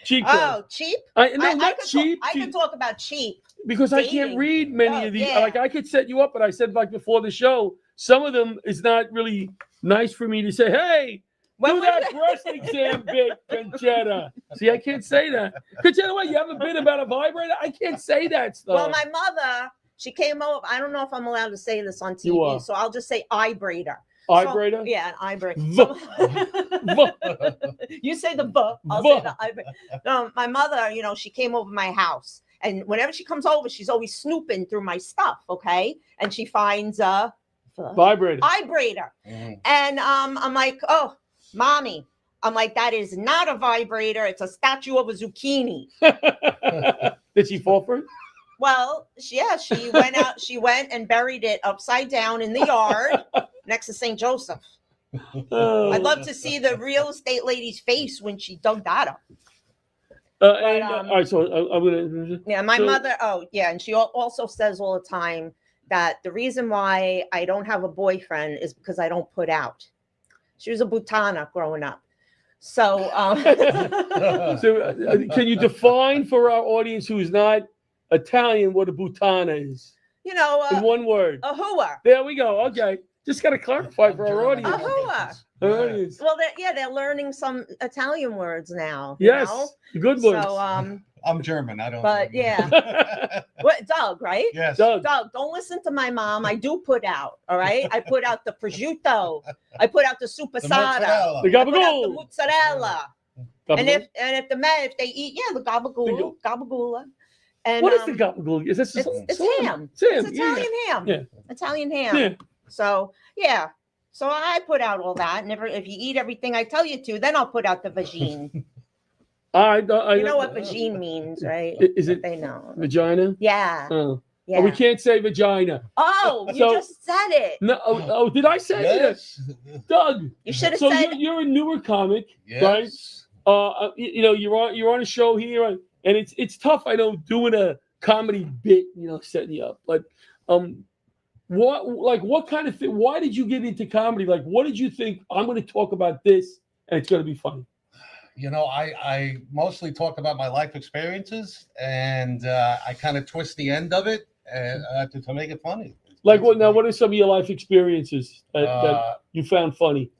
Cheat Oh, cards. cheap? Not cheap. I could talk about cheap. Because dating. I can't read many of these. Yeah. Like I could set you up, but I said like before the show, some of them is not really nice for me to say, hey, do that breast exam bit, Conchetta. See, I can't say that. Conchetta, what, you have a bit about a vibrator? I can't say that stuff. Well, my mother, she came over. I don't know if I'm allowed to say this on TV, so I'll just say vibrator. Vibrator? So, yeah, an vibrator. So, you say the buh, I'll say the vibrator. No, my mother, she came over my house. And whenever she comes over, she's always snooping through my stuff, okay? And she finds a vibrator. Mm-hmm. And I'm like, oh, Mommy, I'm like, that is not a vibrator. It's a statue of a zucchini. Did she fall for it? Well, she went out. She went and buried it upside down in the yard next to St. Joseph. I'd love to see the real estate lady's face when she dug that up. All right, so I'm gonna. Yeah, my mother. Oh, yeah, and she also says all the time that the reason why I don't have a boyfriend is because I don't put out. She was a butana growing up. So, can you define for our audience who's not Italian what a butana is? You know, In one word. a hua. There we go. Okay. Just got to clarify for our audience. A hua. Our audience. Well, they're learning some Italian words now. You Yes. know? Good ones. So, I'm German. I don't. but yeah. What, Doug, right? Yes. Doug. Don't listen to my mom. I do put out, all right? I put out the prosciutto. I put out the supersada. mozzarella. The I put out the gabagool. mozzarella. And if the if the gabagool. And What is the gabagool? Is this it's ham. It's ham. It's Italian ham. Yeah. Italian ham. Yeah. So yeah. So I put out all that, and if you eat everything I tell you to, then I'll put out the vagine. You know what vagine means, right? Is it They know. vagina? Yeah. Oh. Yeah. Oh, we can't say vagina. Oh, you So- just said it. No. Oh, did I say Yes. it? Doug. You should have So said. you're a newer comic, Yes. right? You know, you're on a show here, and it's tough. I know doing a comedy bit, you know, setting you up. But what kind of thing? Why did you get into comedy? Like, what did you think? I'm going to talk about this, and it's going to be funny. You know, I mostly talk about my life experiences, and I kind of twist the end of it to make it funny. Like what? Now, what are some of your life experiences that you found funny?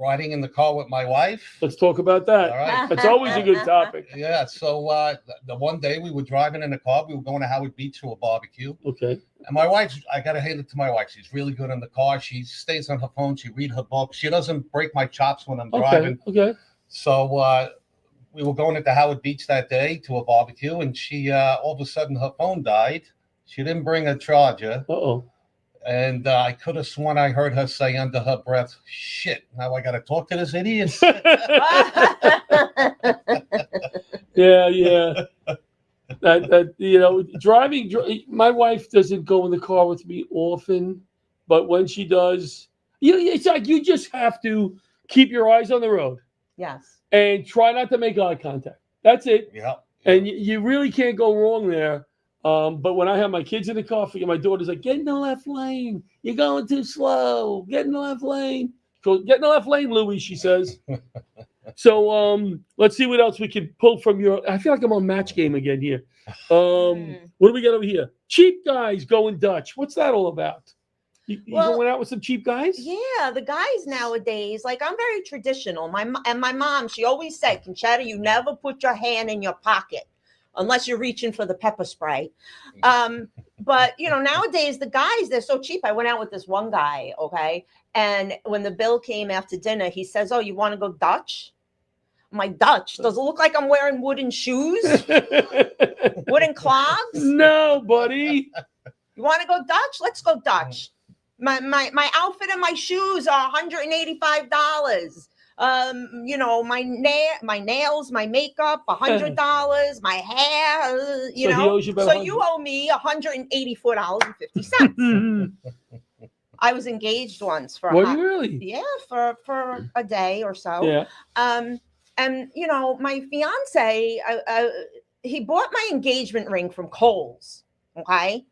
Riding in the car with my wife. Let's talk about that. All right. That's always a good topic. Yeah. So the one day we were driving in the car, we were going to Howard Beach to a barbecue. Okay. And my wife, I got to hand it to my wife. She's really good in the car. She stays on her phone. She reads her book. She doesn't break my chops when I'm driving. Okay. So we were going into Howard Beach that day to a barbecue, and she all of a sudden her phone died. She didn't bring a charger. Uh-oh. And I could have sworn I heard her say under her breath, "Shit, now I got to talk to this idiot." Yeah. That you know, driving. My wife doesn't go in the car with me often, but when she does, it's like you just have to keep your eyes on the road. Yes. And try not to make eye contact. That's it. Yeah. And you really can't go wrong there. But when I have my kids in the car, my daughter's like, "Get in the left lane. You're going too slow. Get in the left lane." So get in the left lane, Louis, she says. So let's see what else we can pull from your. I feel like I'm on Match Game again here. What do we got over here? Cheap guys going Dutch. What's that all about? You going out with some cheap guys? Yeah, the guys nowadays, like I'm very traditional. My mom, she always said, "Conchetta, you never put your hand in your pocket unless you're reaching for the pepper spray." But you know, nowadays the guys, they're so cheap. I went out with this one guy, okay, and when the bill came after dinner, he says, "Oh, you want to go Dutch?" I'm like, "Dutch? Does it look like I'm wearing wooden shoes, wooden clogs?" No, buddy. You want to go Dutch? Let's go Dutch. My outfit and my shoes are $185. You know, my nails, my makeup, $100. My hair, you know. So you owe me $184.50. I was engaged once for. Were you really? Yeah, for a day or so. Yeah. And you know, my fiance, he bought my engagement ring from Kohl's. Okay.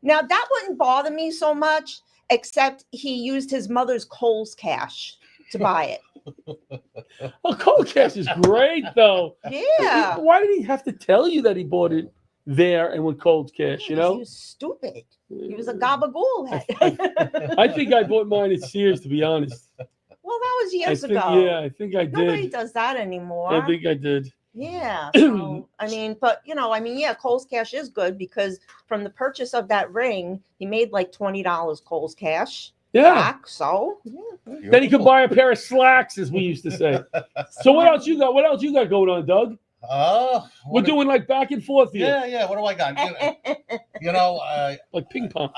Now that wouldn't bother me so much, except he used his mother's Kohl's cash to buy it. Well, Kohl's cash is great, though. Yeah. Why did he have to tell you that he bought it there and with Kohl's cash? You know, he was stupid. He was a gabagool head. I think I bought mine at Sears, to be honest. Well, that was years ago. Yeah, I think I did. Nobody does that anymore. I think I did. Yeah. So, I mean, but you know, yeah, Kohl's cash is good because from the purchase of that ring, he made like $20 Kohl's cash. Yeah. Back, so then he could buy a pair of slacks, as we used to say. So what else you got? What else you got going on, Doug? We're doing like back and forth here. Yeah. What do I got? You know, like ping pong.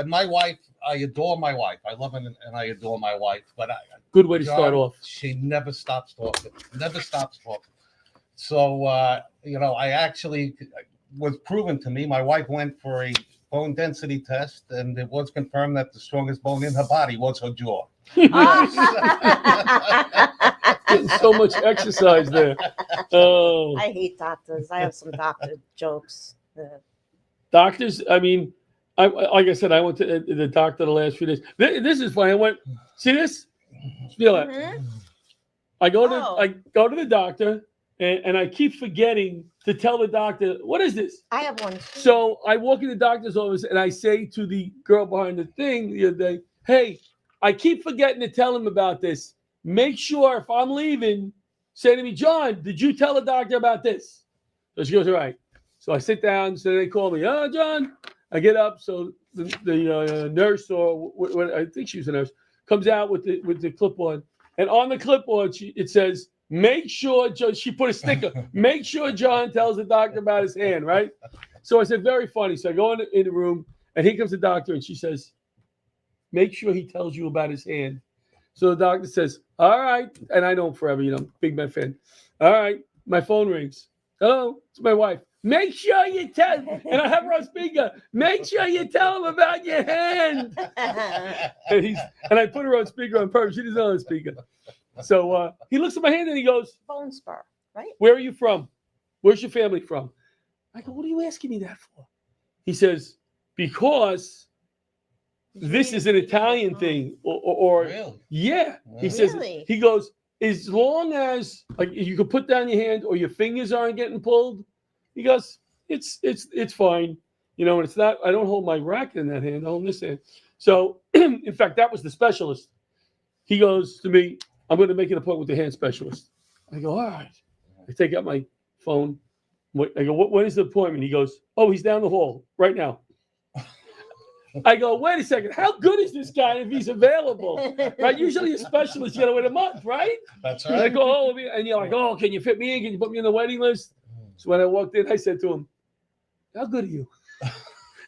My wife. I adore my wife. I love and I adore my wife. But good way to start off. She never stops talking. Never stops talking. So you know, I actually was proven to me. My wife went for a bone density test, and it was confirmed that the strongest bone in her body was her jaw. Getting so much exercise there. Oh. I hate doctors. I have some doctor jokes. Doctors, I mean, like I said, I went to the doctor the last few days. This is funny. I went, see this? Feel it. I go to the doctor, and I keep forgetting to tell the doctor, what is this? I have one. So I walk in the doctor's office and I say to the girl behind the thing the other day, hey, I keep forgetting to tell him about this. Make sure if I'm leaving, say to me, John, did you tell the doctor about this? So she goes, all right. So I sit down. So they call me, oh, John. I get up. So the nurse, or what, I think she was a nurse, comes out with the clipboard. And on the clipboard, it says, make sure, she put a sticker, make sure John tells the doctor about his hand, right? So I said, very funny. So I go in the room, and here comes the doctor, and she says, make sure he tells you about his hand. So the doctor says, all right. And I know him forever, big man fan. All right. My phone rings. Hello, it's my wife. Make sure you tell, and I have her on speaker, make sure you tell him about your hand. And I put her on speaker on purpose. She doesn't know on speaker. So he looks at my hand and he goes, Bone spur, right? where are you from? Where's your family from? I go, what are you asking me that for? He says, because this is an Italian thing, or Really? yeah. He says, he goes, as long as like you can put down your hand or your fingers aren't getting pulled, he goes, it's fine, and it's not. I don't hold my racket in that hand. I hold this hand. So, in fact, that was the specialist. He goes to me, I'm going to make an appointment with the hand specialist. I go, all right. I take out my phone. I go, when is the appointment? He goes, oh, he's down the hall right now. I go, wait a second. How good is this guy if he's available? Right? Usually a specialist, you got to wait a month, right? That's And I go, oh, and you're like, oh, can you fit me in? Can you put me on the waiting list? So when I walked in, I said to him, how good are you?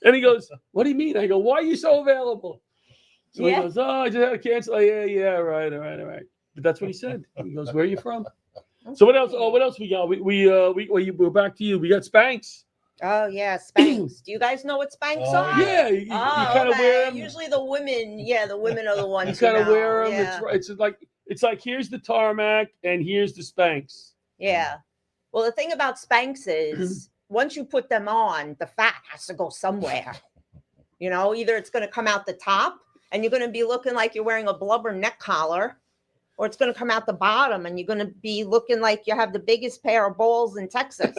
And he goes, what do you mean? I go, why are you so available? So he goes, oh, I just had to cancel. Oh, yeah, right. But that's what he said. He goes, where are you from? So what else? Oh, what else we got? We're back to you. We got Spanx. Oh yeah, Spanx. Do you guys know what Spanx are? Yeah, you kind of wear them. Usually the women, the women are the ones. You kind of wear them. Yeah. It's like here's the tarmac and here's the Spanx. Yeah. Well, the thing about Spanx is once you put them on, the fat has to go somewhere. Either it's going to come out the top and you're going to be looking like you're wearing a blubber neck collar, or it's going to come out the bottom and you're going to be looking like you have the biggest pair of balls in Texas.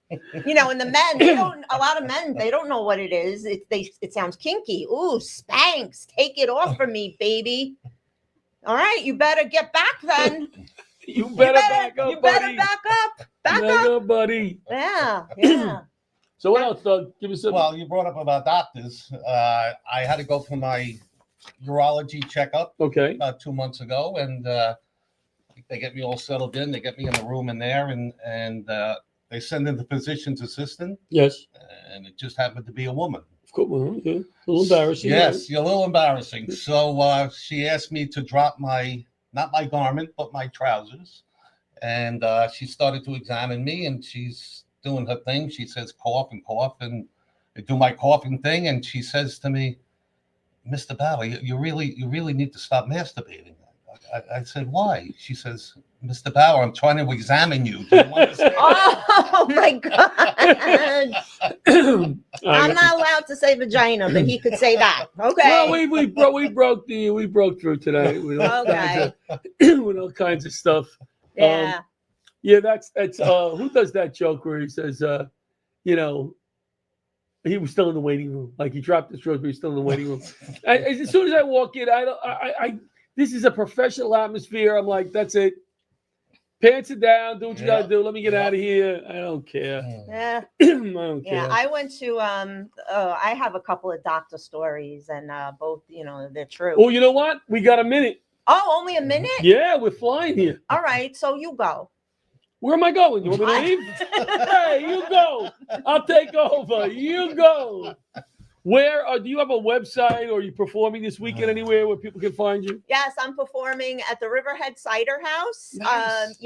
And the men, a lot of men, they don't know what it is. It sounds kinky. Ooh, Spanx, take it off for me, baby. All right, you better get back then. You better back up, you better buddy. back up. Back up, buddy. Yeah. So what else, Doug? Give us some. Well, you brought up about doctors. I had to go for my urology checkup. Okay. 2 months ago, and they get me all settled in. They get me in a room in there, and they send in the physician's assistant. Yes. And it just happened to be a woman. Of course, well, yeah. A little embarrassing. Yes, a little embarrassing. So she asked me to drop not my garment, but my trousers. And she started to examine me, and she's doing her thing. She says, cough, and I do my coughing thing. And she says to me, Mr. Bauer, you really need to stop masturbating. I said, why? She says, Mr. Bauer, I'm trying to examine you. Do you understand? Oh my God. I'm not allowed to say vagina, but he could say that. Okay. Well, we broke through today with all kinds of stuff. Yeah. That's who does that joke where he says, he was still in the waiting room, like he dropped his throat, but he's still in the waiting room. As soon as I walk in, this is a professional atmosphere. I'm like, that's it. Pants it down. Do what you gotta do. Let me get out of here. I don't care. Yeah. I don't care. Yeah. I went to I have a couple of doctor stories, and both they're true. Oh, you know what? We got a minute. Oh, only a minute? Yeah, we're flying here. All right, so you go. Where am I going? You want me to leave? Hey, you go. I'll take over. You go. Where do you have a website, or are you performing this weekend anywhere where people can find you? Yes, I'm performing at the Riverhead Cider House. Nice.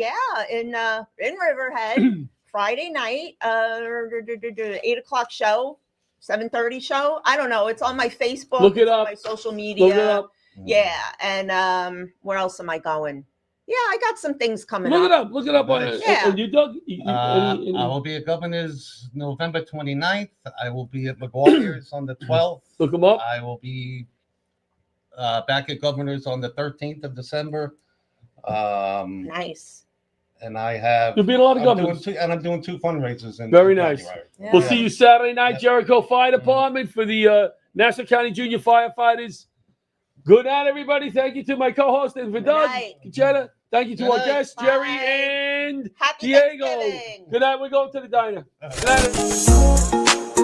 In Riverhead, Friday night, 8:00 show, 7:30 show. I don't know. It's on my Facebook. Look it up. On my social media. Look it up. Yeah, and where else am I going? Yeah, I got some things coming Look up. Look it up on it. Yeah. And you, Doug? I will be at Governor's November 29th. I will be at McGarry's on the 12th. Look them up. I will be back at Governor's on the 13th of December. Nice. and I have. You'll be in a lot of I'm governments. I'm doing 2 fundraisers in Very nice. January. Yeah. We'll see you Saturday night, Jericho Fire Department for the Nassau County Junior Firefighters. Good night, everybody. Thank you to my co-host, and for Doug, Conchetta. Thank you to Good our night. guests, Jerry Bye. and Happy Diego. Thanksgiving. Good night. We're going to the diner. Good night.